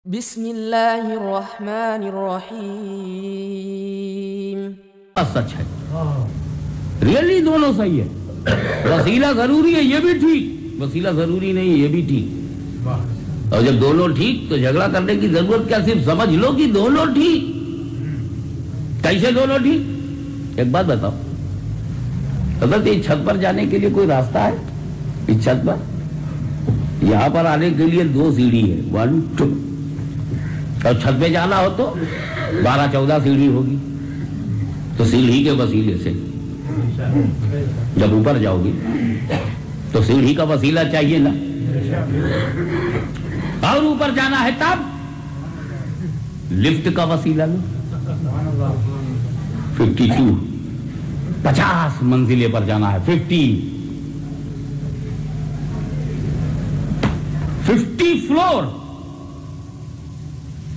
بسم اللہ الرحمن الرحیم۔ سچ ہے، ریئلی دونوں صحیح ہے۔ وسیلہ ضروری ہے یہ بھی ٹھیک، وسیلہ ضروری نہیں یہ بھی ٹھیک۔ اور جب دونوں ٹھیک تو جھگڑا کرنے کی ضرورت کیا، صرف سمجھ لو کہ دونوں ٹھیک۔ کیسے دونوں ٹھیک؟ ایک بات بتاؤ، حضرت اس چھت پر جانے کے لیے کوئی راستہ ہے؟ اس چھت پر یہاں پر آنے کے لیے 2 سیڑھی ہے، 1 2، اور چھت پہ جانا ہو تو 12-14 سیڑھی ہوگی۔ تو سیڑھی کے وسیلے سے جب اوپر جاؤ گی تو سیڑھی کا وسیلہ چاہیے نا، اور اوپر جانا ہے تب لفٹ کا وسیلہ لو۔ 50 منزلے پر جانا ہے، 50 فلور،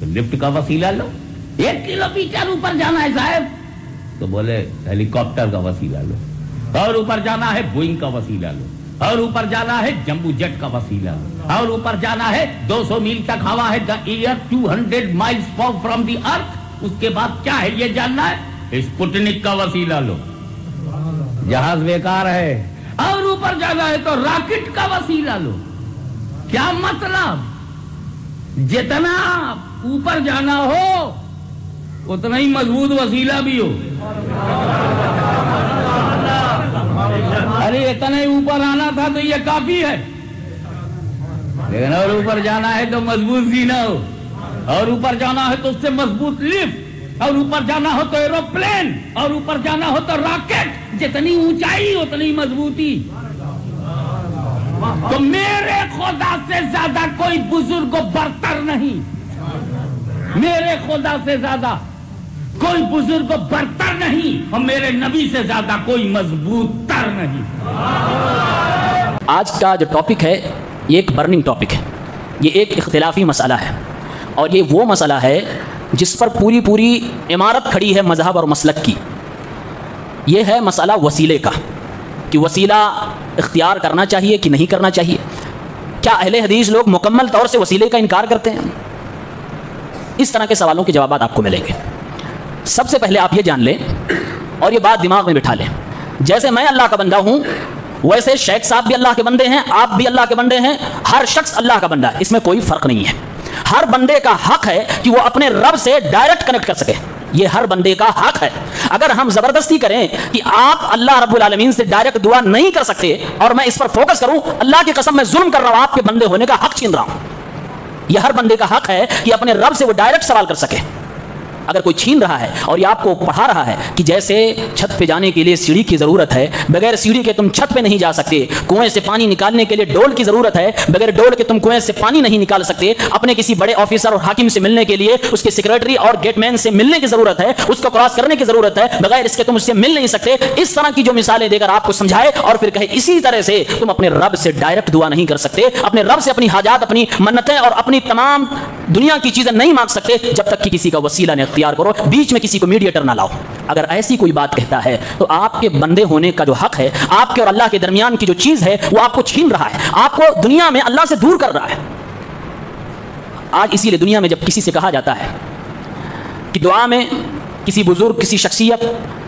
تو لفٹ کا وسیلہ لو۔ 1 کلومیٹر اوپر جانا ہے صاحب تو بولے ہیلی کاپٹر کا وسیلہ لو، اور اوپر جانا ہے بوئنگ کا وسیلہ لو، اور اوپر جانا ہے جمبو جیٹ کا وسیلہ لو، اور اوپر جانا ہے 200 میل تک ہوا ہے، دا ایئر 200 مائلز فرام دی ارتھ۔ اس کے بعد کیا ہے یہ جاننا ہے، اسپوتنک کا وسیلہ لو، جہاز بیکار ہے۔ اور اوپر جانا ہے تو راکٹ کا وسیلہ لو۔ کیا مطلب، جتنا اوپر جانا ہو اتنا ہی مضبوط وسیلہ بھی ہو۔ ارے اتنا ہی اوپر آنا تھا تو یہ کافی ہے، لیکن اور اوپر جانا ہے تو مضبوط سینہ ہو، اور اوپر جانا ہے تو اس سے مضبوط لفٹ، اور اوپر جانا ہو تو ایروپلین، اور اوپر جانا ہو تو راکٹ۔ جتنی اونچائی اتنی مضبوطی۔ تو میرے خدا سے زیادہ کوئی بزرگ و برتر نہیں، میرے خدا سے زیادہ کوئی بزرگ و برتر نہیں، اور میرے نبی سے زیادہ کوئی مضبوط تر نہیں۔ آج کا جو ٹاپک ہے یہ ایک برننگ ٹاپک ہے، یہ ایک اختلافی مسئلہ ہے، اور یہ وہ مسئلہ ہے جس پر پوری عمارت کھڑی ہے مذہب اور مسلک کی۔ یہ ہے مسئلہ وسیلے کا، کہ وسیلہ اختیار کرنا چاہیے کہ نہیں کرنا چاہیے۔ کیا اہل حدیث لوگ مکمل طور سے وسیلے کا انکار کرتے ہیں؟ اس طرح کے سوالوں کے جوابات آپ کو ملیں گے۔ سب سے پہلے آپ یہ جان لیں اور یہ بات دماغ میں بٹھا لیں، جیسے میں اللہ کا بندہ ہوں ویسے شیخ صاحب بھی اللہ کے بندے ہیں، آپ بھی اللہ کے بندے ہیں، ہر شخص اللہ کا بندہ ہے، اس میں کوئی فرق نہیں ہے۔ ہر بندے کا حق ہے کہ وہ اپنے رب سے ڈائریکٹ کنیکٹ کر سکے، یہ ہر بندے کا حق ہے۔ اگر ہم زبردستی کریں کہ آپ اللہ رب العالمین سے ڈائریکٹ دعا نہیں کر سکتے اور میں اس پر فوکس کروں، اللہ کی قسم میں ظلم کر رہا ہوں، آپ کے بندے ہونے کا حق چھین رہا ہوں۔ یہ ہر بندے کا حق ہے کہ اپنے رب سے وہ ڈائریکٹ سوال کر سکے۔ اگر کوئی چھین رہا ہے اور یہ آپ کو پڑھا رہا ہے کہ جیسے چھت پہ جانے کے لیے سیڑھی کی ضرورت ہے، بغیر سیڑھی کے تم چھت پہ نہیں جا سکتے، کنویں سے پانی نکالنے کے لیے ڈول کی ضرورت ہے، بغیر ڈول کے تم کنویں سے پانی نہیں نکال سکتے، اپنے کسی بڑے آفیسر اور حاکم سے ملنے کے لیے اس کے سیکریٹری اور گیٹ مین سے ملنے کی ضرورت ہے، اس کو کراس کرنے کی ضرورت ہے، بغیر اس کے تم اس سے مل نہیں سکتے۔ اس طرح کی جو مثالیں دے کر آپ کو سمجھائے اور پھر کہے اسی طرح سے تم اپنے رب سے ڈائریکٹ دعا نہیں کر سکتے، اپنے رب سے اپنی حاجات، اپنی منتیں اور اپنی تمام دنیا کی چیزیں نہیں مانگ سکتے جب تک کہ کسی کا وسیلہ نہ اختیار کرو، بیچ میں کسی کو میڈیٹر نہ لاؤ۔ اگر ایسی کوئی بات کہتا ہے تو آپ کے بندے ہونے کا جو حق ہے، آپ کے اور اللہ کے درمیان کی جو چیز ہے وہ آپ کو چھین رہا ہے، آپ کو دنیا میں اللہ سے دور کر رہا ہے۔ آج اسی لیے دنیا میں جب کسی سے کہا جاتا ہے کہ دعا میں کسی بزرگ، کسی شخصیت،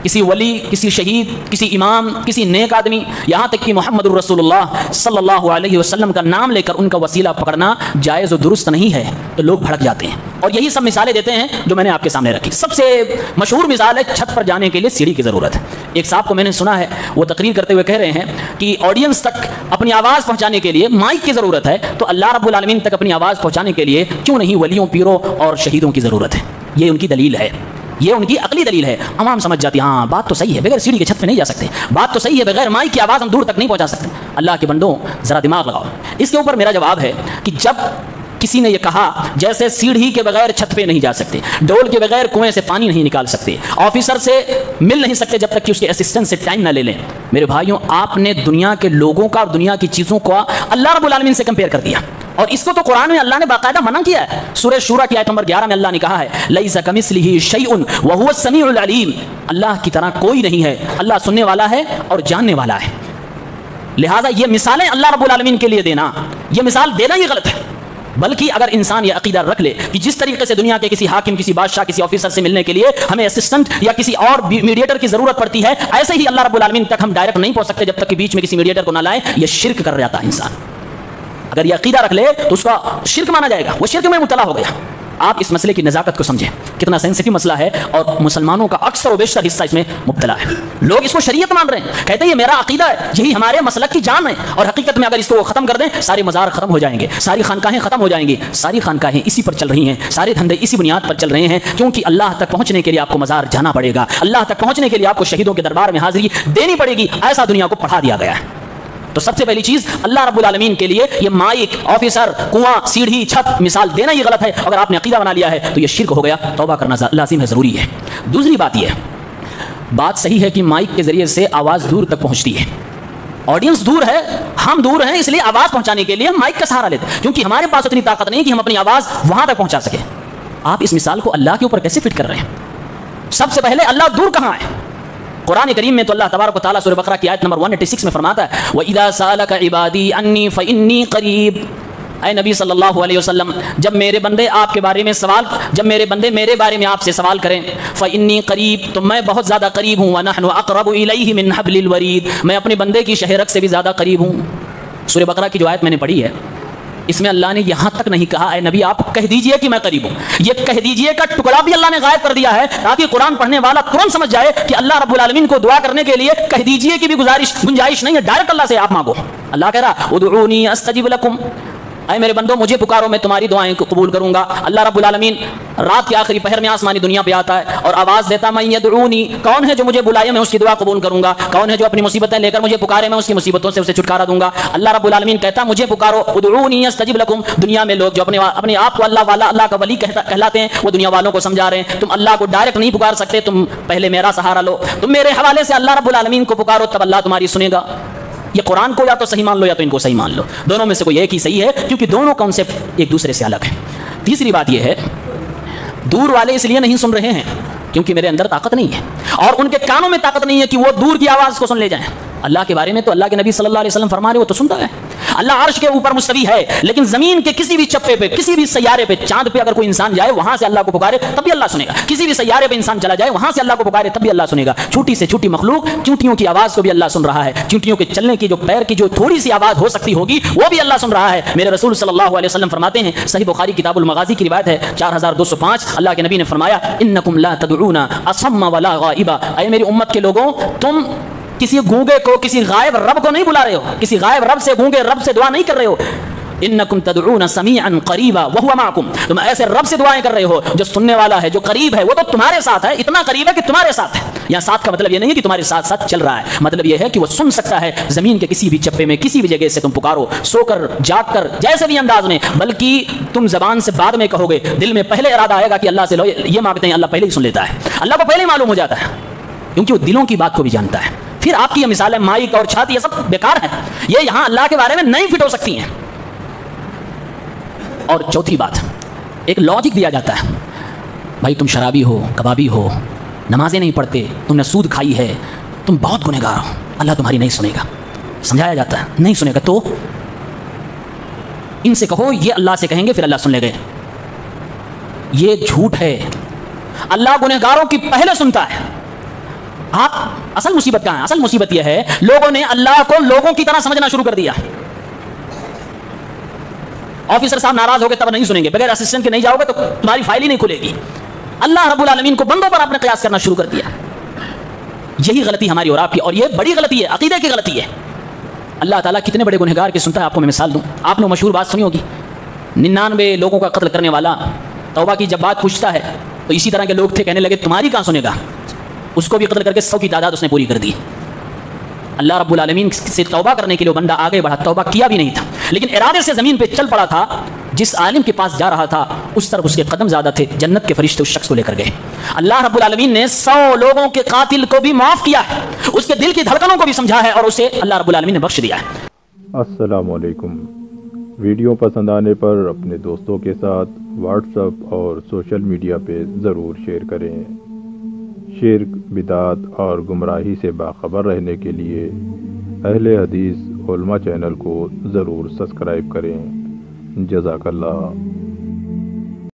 کسی ولی، کسی شہید، کسی امام، کسی نیک آدمی، یہاں تک کہ محمد الرسول اللہ صلی اللہ علیہ وسلم کا نام لے کر ان کا وسیلہ پکڑنا جائز و درست نہیں ہے، تو لوگ بھڑک جاتے ہیں اور یہی سب مثالیں دیتے ہیں جو میں نے آپ کے سامنے رکھی۔ سب سے مشہور مثال ہے چھت پر جانے کے لیے سیڑھی کی ضرورت ہے۔ ایک صاحب کو میں نے سنا ہے، وہ تقریر کرتے ہوئے کہہ رہے ہیں کہ آڈینس تک اپنی آواز پہنچانے کے لیے مائک کی ضرورت ہے، تو اللہ رب العالمین تک اپنی آواز پہنچانے کے لیے کیوں نہیں ولیوں، پیروں اور شہیدوں کی ضرورت ہے؟ یہ ان کی دلیل ہے، یہ ان کی عقلی دلیل ہے۔ عوام سمجھ جاتی ہے ہاں بات تو صحیح ہے، بغیر سیڑھی کے چھت پہ نہیں جا سکتے، بات تو صحیح ہے، بغیر مائک کی آواز ہم دور تک نہیں پہنچا سکتے۔ اللہ کے بندوں ذرا دماغ لگاؤ۔ اس کے اوپر میرا جواب ہے کہ جب کسی نے یہ کہا جیسے سیڑھی کے بغیر چھت پہ نہیں جا سکتے، ڈول کے بغیر کنویں سے پانی نہیں نکال سکتے، آفیسر سے مل نہیں سکتے جب تک کہ اس کے اسسٹنٹ سے ٹائم نہ لے لیں، میرے بھائیوں آپ نے دنیا کے لوگوں کا اور دنیا کی چیزوں کو اللہ رب العالمین سے کمپیئر کر دیا، اور اس کو تو قرآن میں اللہ نے باقاعدہ منع کیا ہے۔ سورہ شورى کی آیت نمبر 11 میں اللہ نے کہا ہے لیس کمثلہ شیء وہو السمیع العلیم، اللہ کی طرح کوئی نہیں ہے، اللہ سننے والا ہے اور جاننے والا ہے۔ لہٰذا یہ مثالیں اللہ رب العالمین کے لیے دینا، یہ مثال دینا ہی غلط ہے۔ بلکہ اگر انسان یہ عقیدہ رکھ لے کہ جس طریقے سے دنیا کے کسی حاکم، کسی بادشاہ، کسی آفیسر سے ملنے کے لیے ہمیں اسسٹنٹ یا کسی اور میڈیٹر کی ضرورت پڑتی ہے، ایسے ہی اللہ رب العالمین تک ہم ڈائریکٹ نہیں پہنچ سکتے جب تک کہ بیچ میں کسی میڈیٹر کو نہ لائیں. یہ شرک کر رہا تھا انسان. اگر یہ عقیدہ رکھ لے تو اس کا شرک مانا جائے گا، وہ شرک میں مبتلا ہو گیا. آپ اس مسئلے کی نزاکت کو سمجھیں، کتنا سینسٹیو مسئلہ ہے اور مسلمانوں کا اکثر و بیشتر حصہ اس میں مبتلا ہے. لوگ اس کو شریعت مان رہے ہیں، کہتے ہیں یہ میرا عقیدہ ہے، یہی ہمارے مسلک کی جان ہے، اور حقیقت میں اگر اس کو ختم کر دیں سارے مزار ختم ہو جائیں گے، ساری خانقاہیں ختم ہو جائیں گی. ساری خانقاہیں اسی پر چل رہی ہیں، سارے دھندے اسی بنیاد پر چل رہے ہیں، کیونکہ اللہ تک پہنچنے کے لیے آپ کو مزار جانا پڑے گا، اللہ تک پہنچنے کے لیے آپ کو شہیدوں کے دربار میں حاضری دینی پڑے گی. ایسا دنیا کو پڑھا دیا گیا ہے. تو سب سے پہلی چیز اللہ رب العالمین کے لیے یہ مائک، آفیسر، کنواں، سیڑھی، چھت مثال دینا یہ غلط ہے. اگر آپ نے عقیدہ بنا لیا ہے تو یہ شرک ہو گیا. توبہ کرنا لازم ہے، ضروری ہے. دوسری بات یہ ہے، بات صحیح ہے کہ مائک کے ذریعے سے آواز دور تک پہنچتی ہے. آڈینس دور ہے، ہم دور ہیں، اس لیے آواز پہنچانے کے لیے ہم مائک کا سہارا لیتے ہیں، کیونکہ ہمارے پاس اتنی طاقت نہیں کہ ہم اپنی آواز وہاں تک پہنچا سکیں. آپ اس مثال کو اللہ کے اوپر کیسے فٹ کر رہے ہیں؟ سب سے پہلے اللہ دور کہاں ہے؟ قرآن کریم میں تو اللہ تبارک و تعالیٰ سورہ بقرہ کی آیت نمبر 186 میں فرماتا ہے وَإِذَا سَأَلَكَ عِبَادِي عَنِّي فَإِنِّي قَرِيبٌ. اے نبی صلی اللہ علیہ وسلم، جب میرے بندے آپ کے بارے میں میرے بارے میں آپ سے سوال کریں، فَإِنِّي قَرِيب، تو میں بہت زیادہ قریب ہوں، وَنَحْنُ أَقْرَبُ إِلَيْهِ مِنْ حَبْلِ الْوَرِيدِ، میں اپنے بندے کی شہرک سے بھی زیادہ قریب ہوں. سورہ بقرہ کی جو آیت میں نے پڑھی ہے اس میں اللہ نے یہاں تک نہیں کہا اے نبی آپ کہہ دیجئے کہ میں قریب ہوں. یہ کہہ دیجئے کا ٹکڑا بھی اللہ نے غائب کر دیا ہے تاکہ قرآن پڑھنے والا ترنت سمجھ جائے کہ اللہ رب العالمین کو دعا کرنے کے لیے کہہ دیجئے کی بھی گنجائش نہیں ہے. ڈائریکٹ اللہ سے آپ مانگو. اللہ کہہ رہا ادعونی استجب لکم، اے میرے بندوں مجھے پکارو میں تمہاری دعائیں قبول کروں گا. اللہ رب العالمین رات کے آخری پہر میں آسمانی دنیا پہ آتا ہے اور آواز دیتا میں یدعونی، کون ہے جو مجھے بلائے میں اس کی دعا قبول کروں گا، کون ہے جو اپنی مصیبتیں لے کر مجھے پکارے میں اس کی مصیبتوں سے اسے چھٹکارا دوں گا. اللہ رب العالمین کہتا مجھے پکارو ادعونی استجب لکم. دنیا میں لوگ جو اپنے آپ کو اللہ والا، اللہ کا ولی کہلاتے ہیں، وہ دنیا والوں کو سمجھا رہے ہیں تم اللہ کو ڈائریکٹ نہیں پکار سکتے، تم پہلے میرا سہارا لو، تم میرے حوالے سے اللہ رب العالمین کو پکارو تب اللہ تمہاری سنے گا. یہ قرآن کو یا تو صحیح مان لو یا تو ان کو صحیح مان لو، دونوں میں سے کوئی ایک ہی صحیح ہے کیونکہ دونوں کانسیپٹ ایک دوسرے سے الگ ہیں. تیسری بات یہ ہے دور والے اس لیے نہیں سن رہے ہیں کیونکہ میرے اندر طاقت نہیں ہے اور ان کے کانوں میں طاقت نہیں ہے کہ وہ دور کی آواز کو سن لے جائیں. اللہ کے بارے میں تو اللہ کے نبی صلی اللہ علیہ وسلم فرما رہے وہ تو سنتا ہے. اللہ عرش کے اوپر مستوی ہے لیکن زمین کے کسی بھی چپے پہ، کسی بھی سیارے پہ، چاند پہ اگر کوئی انسان جائے وہاں سے اللہ کو پکارے تب بھی اللہ سنے گا. کسی بھی سیارے پہ انسان چلا جائے وہاں سے اللہ کو پکارے تب بھی اللہ سنے گا. چھوٹی سے چھوٹی مخلوق چونٹیوں کی آواز کو بھی اللہ سن رہا ہے. چونٹیوں کے چلنے کی جو پیر کی جو تھوڑی سی آواز ہو سکتی ہوگی وہ بھی اللہ سن رہا ہے. میرے رسول صلی اللہ علیہ وسلم فرماتے ہیں، صحیح بخاری کتاب المغازی کی روایت ہے 4205، اللہ کے نبی نے فرمایا انکم لا تدعون اصم ولا غائبا، اے میری امت کے لوگوں تم کسی گونگے کو، کسی غائب رب کو نہیں بلا رہے ہو، کسی غائب رب سے، گونگے رب سے دعا نہیں کر رہے ہو. انکم تدعون سمیعا قریبا وهو معکم، تم ایسے رب سے دعائیں کر رہے ہو جو سننے والا ہے، جو قریب ہے، وہ تو تمہارے ساتھ ہے، اتنا قریب ہے کہ تمہارے ساتھ ہے. یہاں ساتھ کا مطلب یہ نہیں ہے کہ تمہارے ساتھ ساتھ چل رہا ہے، مطلب یہ ہے کہ وہ سن سکتا ہے. زمین کے کسی بھی چپے میں، کسی بھی جگہ سے تم پکارو، سو کر، جاگ کر، جیسے بھی انداز میں، بلکہ تم زبان سے بعد میں کہو گے، دل میں پہلے ارادہ آئے گا کہ اللہ سے لو یہ مانگتے ہیں، اللہ پہلے ہی سن لیتا ہے. اللہ کو پہلے ہی معلوم ہو جاتا ہے کیونکہ وہ دلوں کی بات کو بھی جانتا ہے. پھر آپ کی یہ مثال ہے مائک اور چھت، یہ سب بیکار ہیں، یہ یہاں اللہ کے بارے میں نہیں فٹ ہو سکتی ہیں. اور چوتھی بات، ایک لاجک دیا جاتا ہے، بھائی تم شرابی ہو، کبابی ہو، نمازیں نہیں پڑھتے، تم نے سود کھائی ہے، تم بہت گنہگار ہو، اللہ تمہاری نہیں سنے گا. سمجھایا جاتا ہے نہیں سنے گا تو ان سے کہو یہ اللہ سے کہیں گے پھر اللہ سن لے گئے. یہ جھوٹ ہے. اللہ گنہگاروں کی پہلے سنتا ہے. آپ اصل مصیبت کہاں ہے؟ اصل مصیبت یہ ہے لوگوں نے اللہ کو لوگوں کی طرح سمجھنا شروع کر دیا. آفیسر صاحب ناراض ہو گئے تب نہیں سنیں گے، بغیر اسسٹنٹ کے نہیں جاؤ گے تو تمہاری فائل ہی نہیں کھلے گی. اللہ رب العالمین کو بندوں پر آپ نے قیاس کرنا شروع کر دیا. یہی غلطی ہماری اور آپ کی، اور یہ بڑی غلطی ہے، عقیدے کی غلطی ہے. اللہ تعالیٰ کتنے بڑے گنہگار کی سنتا ہے. آپ کو میں مثال دوں، آپ نے مشہور بات سنی ہوگی، 99 لوگوں کا قتل کرنے والا توبہ کی جب بات پوچھتا ہے تو اسی طرح کے لوگ تھے، کہنے لگے تمہاری کہاں سنے گا. اس کو بھی قتل کر کے 100 کی تعداد اس نے پوری کر دی. اللہ رب العالمین سے توبہ کرنے کے لیے بندہ آگے بڑھا، توبہ کیا بھی نہیں تھا لیکن ارادے سے زمین پہ چل پڑا تھا. جس عالم کے پاس جا رہا تھا اس طرف اس کے قدم زیادہ تھے، جنت کے فرشتے اس شخص کو لے کر گئے. اللہ رب العالمین نے 100 لوگوں کے قاتل کو بھی معاف کیا ہے، اس کے دل کی دھڑکنوں کو بھی سمجھا ہے اور اسے اللہ رب العالمین نے بخش دیا ہے. السلام علیکم. ویڈیو پسند آنے پر اپنے دوستوں کے ساتھ واٹس ایپ اور سوشل میڈیا پہ ضرور شیئر کریں. شرک، بدعت اور گمراہی سے باخبر رہنے کے لیے اہل حدیث علماء چینل کو ضرور سبسکرائب کریں. جزاک اللہ۔